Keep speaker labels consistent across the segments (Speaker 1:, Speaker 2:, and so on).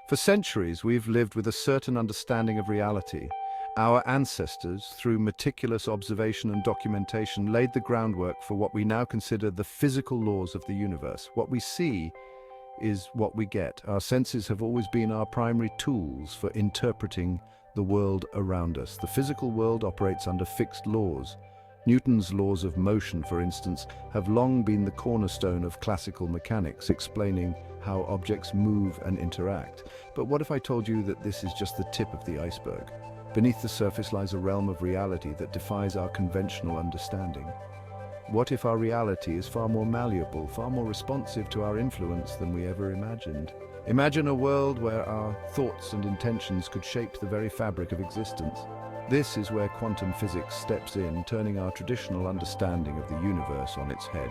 Speaker 1: For centuries, we've lived with a certain understanding of reality. Our ancestors, through meticulous observation and documentation, laid the groundwork for what we now consider the physical laws of the universe. What we see is what we get. Our senses have always been our primary tools for interpreting the world around us. The physical world operates under fixed laws. Newton's laws of motion, for instance, have long been the cornerstone of classical mechanics, explaining how objects move and interact. But what if I told you that this is just the tip of the iceberg? Beneath the surface lies a realm of reality that defies our conventional understanding. What if our reality is far more malleable, far more responsive to our influence than we ever imagined? Imagine a world where our thoughts and intentions could shape the very fabric of existence. This is where quantum physics steps in, turning our traditional understanding of the universe on its head.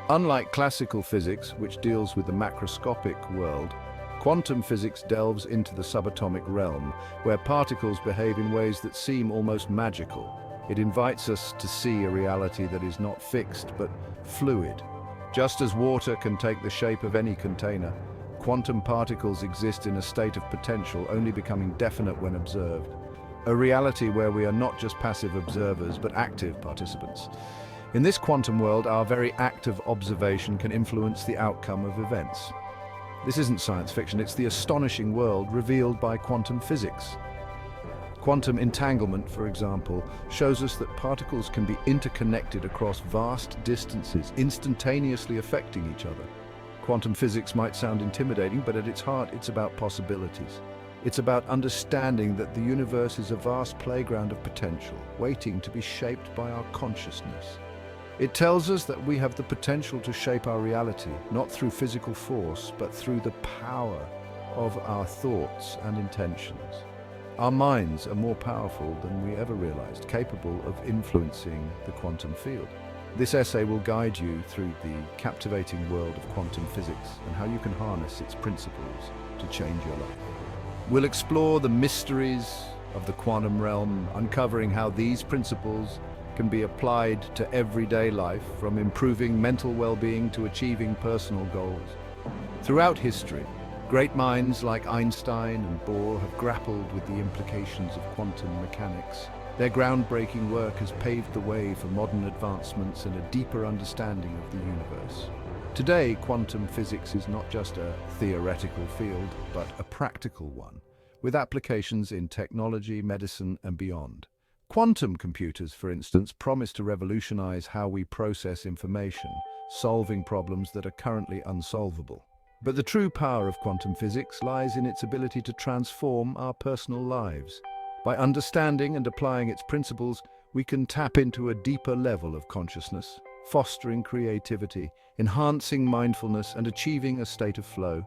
Speaker 1: Unlike classical physics, which deals with the macroscopic world, quantum physics delves into the subatomic realm, where particles behave in ways that seem almost magical. It invites us to see a reality that is not fixed, but fluid. Just as water can take the shape of any container, quantum particles exist in a state of potential, only becoming definite when observed. A reality where we are not just passive observers, but active participants. In this quantum world, our very act of observation can influence the outcome of events. This isn't science fiction, it's the astonishing world revealed by quantum physics. Quantum entanglement, for example, shows us that particles can be interconnected across vast distances, instantaneously affecting each other. Quantum physics might sound intimidating, but at its heart, it's about possibilities. It's about understanding that the universe is a vast playground of potential, waiting to be shaped by our consciousness. It tells us that we have the potential to shape our reality, not through physical force, but through the power of our thoughts and intentions. Our minds are more powerful than we ever realized, capable of influencing the quantum field. This essay will guide you through the captivating world of quantum physics and how you can harness its principles to change your life. We'll explore the mysteries of the quantum realm, uncovering how these principles can be applied to everyday life, from improving mental well-being to achieving personal goals. Throughout history, great minds like Einstein and Bohr have grappled with the implications of quantum mechanics. Their groundbreaking work has paved the way for modern advancements and a deeper understanding of the universe. Today, quantum physics is not just a theoretical field, but a practical one, with applications in technology, medicine, and beyond. Quantum computers, for instance, promise to revolutionize how we process information, solving problems that are currently unsolvable. But the true power of quantum physics lies in its ability to transform our personal lives. By understanding and applying its principles, we can tap into a deeper level of consciousness, fostering creativity, enhancing mindfulness, and achieving a state of flow.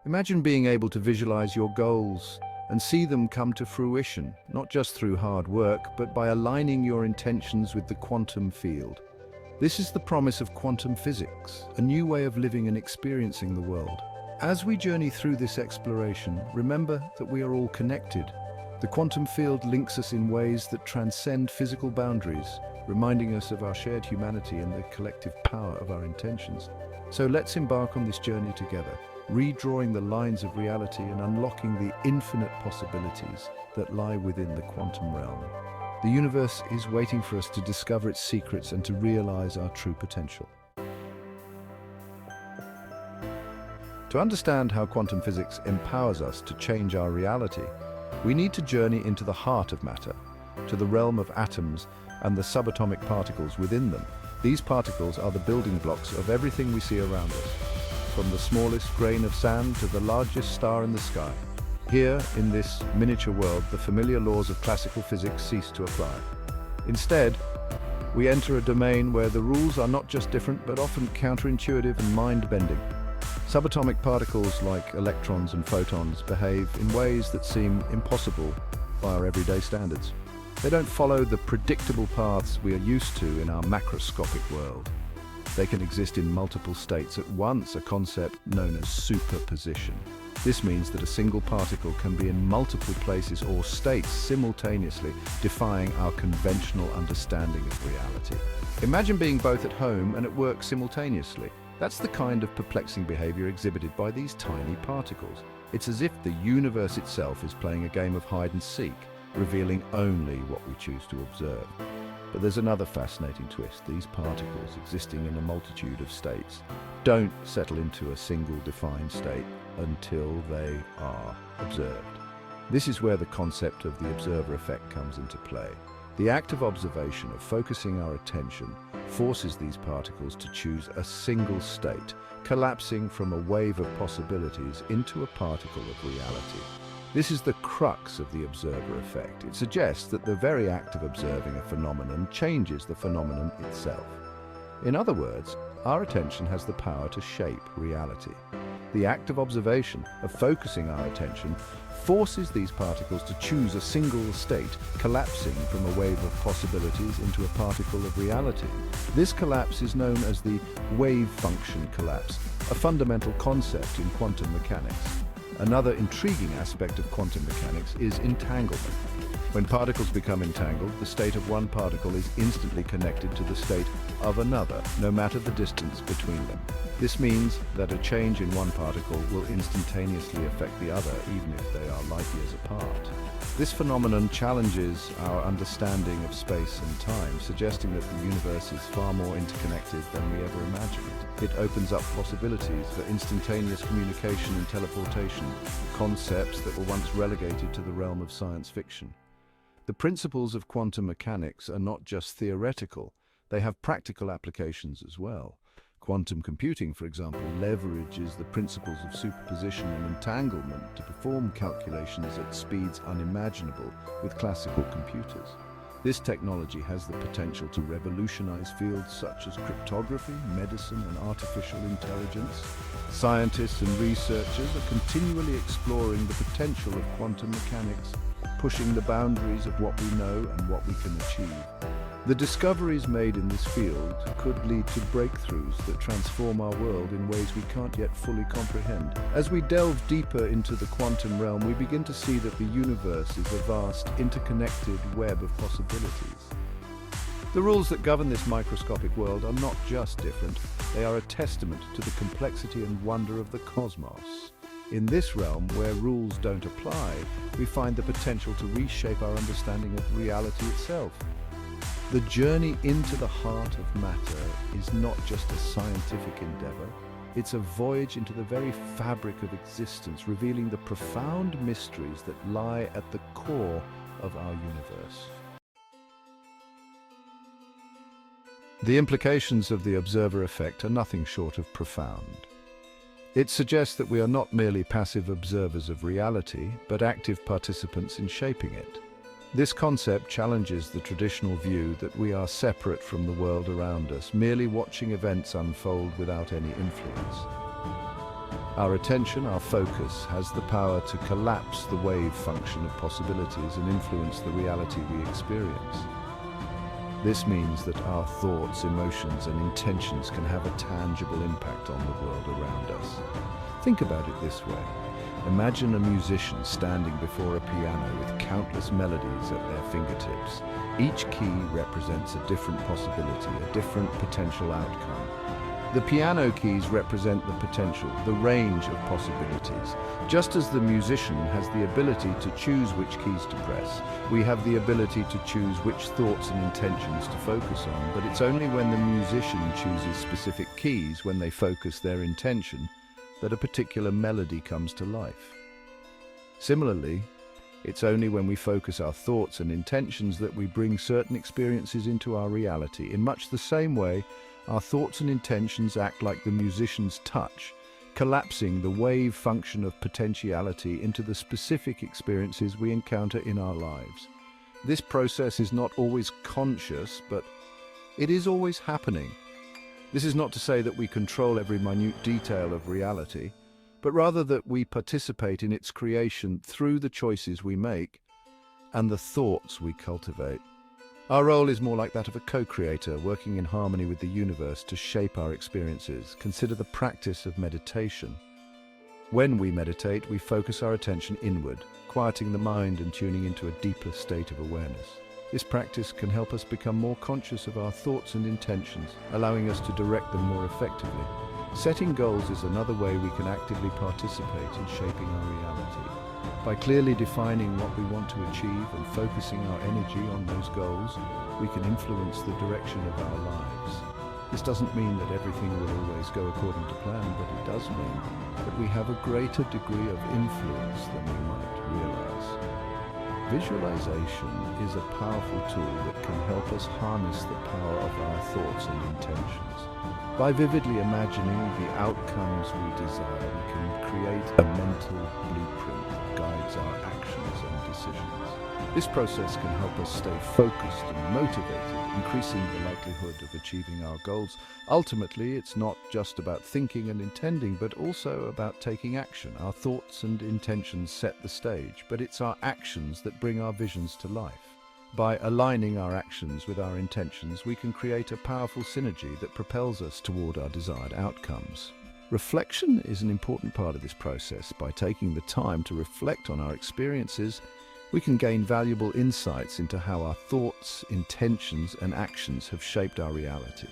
Speaker 1: Imagine being able to visualize your goals and see them come to fruition, not just through hard work, but by aligning your intentions with the quantum field. This is the promise of quantum physics, a new way of living and experiencing the world. As we journey through this exploration, remember that we are all connected. The quantum field links us in ways that transcend physical boundaries, reminding us of our shared humanity and the collective power of our intentions. So let's embark on this journey together, redrawing the lines of reality and unlocking the infinite possibilities that lie within the quantum realm. The universe is waiting for us to discover its secrets and to realize our true potential. To understand how quantum physics empowers us to change our reality, we need to journey into the heart of matter, to the realm of atoms and the subatomic particles within them. These particles are the building blocks of everything we see around us, from the smallest grain of sand to the largest star in the sky. Here, in this miniature world, the familiar laws of classical physics cease to apply. Instead, we enter a domain where the rules are not just different, but often counterintuitive and mind-bending. Subatomic particles like electrons and photons behave in ways that seem impossible by our everyday standards. They don't follow the predictable paths we are used to in our macroscopic world. They can exist in multiple states at once, a concept known as superposition. This means that a single particle can be in multiple places or states simultaneously, defying our conventional understanding of reality. Imagine being both at home and at work simultaneously. That's the kind of perplexing behavior exhibited by these tiny particles. It's as if the universe itself is playing a game of hide and seek, revealing only what we choose to observe. But there's another fascinating twist. These particles, existing in a multitude of states, don't settle into a single defined state until they are observed. This is where the concept of the observer effect comes into play. The act of observation, of focusing our attention, forces these particles to choose a single state, collapsing from a wave of possibilities into a particle of reality. This is the crux of the observer effect. It suggests that the very act of observing a phenomenon changes the phenomenon itself. In other words, our attention has the power to shape reality. The act of observation, of focusing our attention, forces these particles to choose a single state, collapsing from a wave of possibilities into a particle of reality. This collapse is known as the wave function collapse, a fundamental concept in quantum mechanics. Another intriguing aspect of quantum mechanics is entanglement. When particles become entangled, the state of one particle is instantly connected to the state of another, no matter the distance between them. This means that a change in one particle will instantaneously affect the other, even if they are light years apart. This phenomenon challenges our understanding of space and time, suggesting that the universe is far more interconnected than we ever imagined. It opens up possibilities for instantaneous communication and teleportation, concepts that were once relegated to the realm of science fiction. The principles of quantum mechanics are not just theoretical, they have practical applications as well. Quantum computing, for example, leverages the principles of superposition and entanglement to perform calculations at speeds unimaginable with classical computers. This technology has the potential to revolutionize fields such as cryptography, medicine, and artificial intelligence. Scientists and researchers are continually exploring the potential of quantum mechanics, pushing the boundaries of what we know and what we can achieve. The discoveries made in this field could lead to breakthroughs that transform our world in ways we can't yet fully comprehend. As we delve deeper into the quantum realm, we begin to see that the universe is a vast, interconnected web of possibilities. The rules that govern this microscopic world are not just different, they are a testament to the complexity and wonder of the cosmos. In this realm, where rules don't apply, we find the potential to reshape our understanding of reality itself. The journey into the heart of matter is not just a scientific endeavor, it's a voyage into the very fabric of existence, revealing the profound mysteries that lie at the core of our universe. The implications of the observer effect are nothing short of profound. It suggests that we are not merely passive observers of reality, but active participants in shaping it. This concept challenges the traditional view that we are separate from the world around us, merely watching events unfold without any influence. Our attention, our focus, has the power to collapse the wave function of possibilities and influence the reality we experience. This means that our thoughts, emotions, and intentions can have a tangible impact on the world around us. Think about it this way. Imagine a musician standing before a piano with countless melodies at their fingertips. Each key represents a different possibility, a different potential outcome. The piano keys represent the potential, the range of possibilities. Just as the musician has the ability to choose which keys to press, we have the ability to choose which thoughts and intentions to focus on, but it's only when the musician chooses specific keys, when they focus their intention, that a particular melody comes to life. Similarly, it's only when we focus our thoughts and intentions that we bring certain experiences into our reality. In much the same way, our thoughts and intentions act like the musician's touch, collapsing the wave function of potentiality into the specific experiences we encounter in our lives. This process is not always conscious, but it is always happening. This is not to say that we control every minute detail of reality, but rather that we participate in its creation through the choices we make and the thoughts we cultivate. Our role is more like that of a co-creator, working in harmony with the universe to shape our experiences. Consider the practice of meditation. When we meditate, we focus our attention inward, quieting the mind and tuning into a deeper state of awareness. This practice can help us become more conscious of our thoughts and intentions, allowing us to direct them more effectively. Setting goals is another way we can actively participate in shaping our reality. By clearly defining what we want to achieve and focusing our energy on those goals, we can influence the direction of our lives. This doesn't mean that everything will always go according to plan, but it does mean that we have a greater degree of influence than we might realize. Visualization is a powerful tool that can help us harness the power of our thoughts and intentions. By vividly imagining the outcomes we desire, we can create a mental blueprint that guides our actions and decisions. This process can help us stay focused and motivated, increasing the likelihood of achieving our goals. Ultimately, it's not just about thinking and intending, but also about taking action. Our thoughts and intentions set the stage, but it's our actions that bring our visions to life. By aligning our actions with our intentions, we can create a powerful synergy that propels us toward our desired outcomes. Reflection is an important part of this process. By taking the time to reflect on our experiences, we can gain valuable insights into how our thoughts, intentions, and actions have shaped our reality.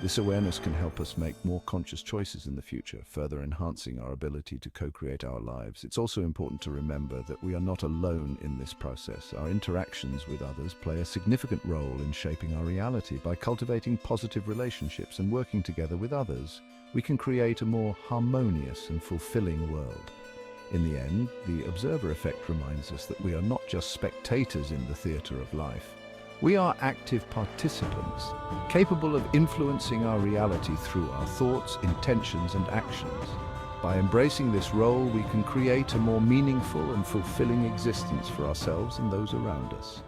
Speaker 1: This awareness can help us make more conscious choices in the future, further enhancing our ability to co-create our lives. It's also important to remember that we are not alone in this process. Our interactions with others play a significant role in shaping our reality. By cultivating positive relationships and working together with others, we can create a more harmonious and fulfilling world. In the end, the observer effect reminds us that we are not just spectators in the theater of life. We are active participants, capable of influencing our reality through our thoughts, intentions, and actions. By embracing this role, we can create a more meaningful and fulfilling existence for ourselves and those around us.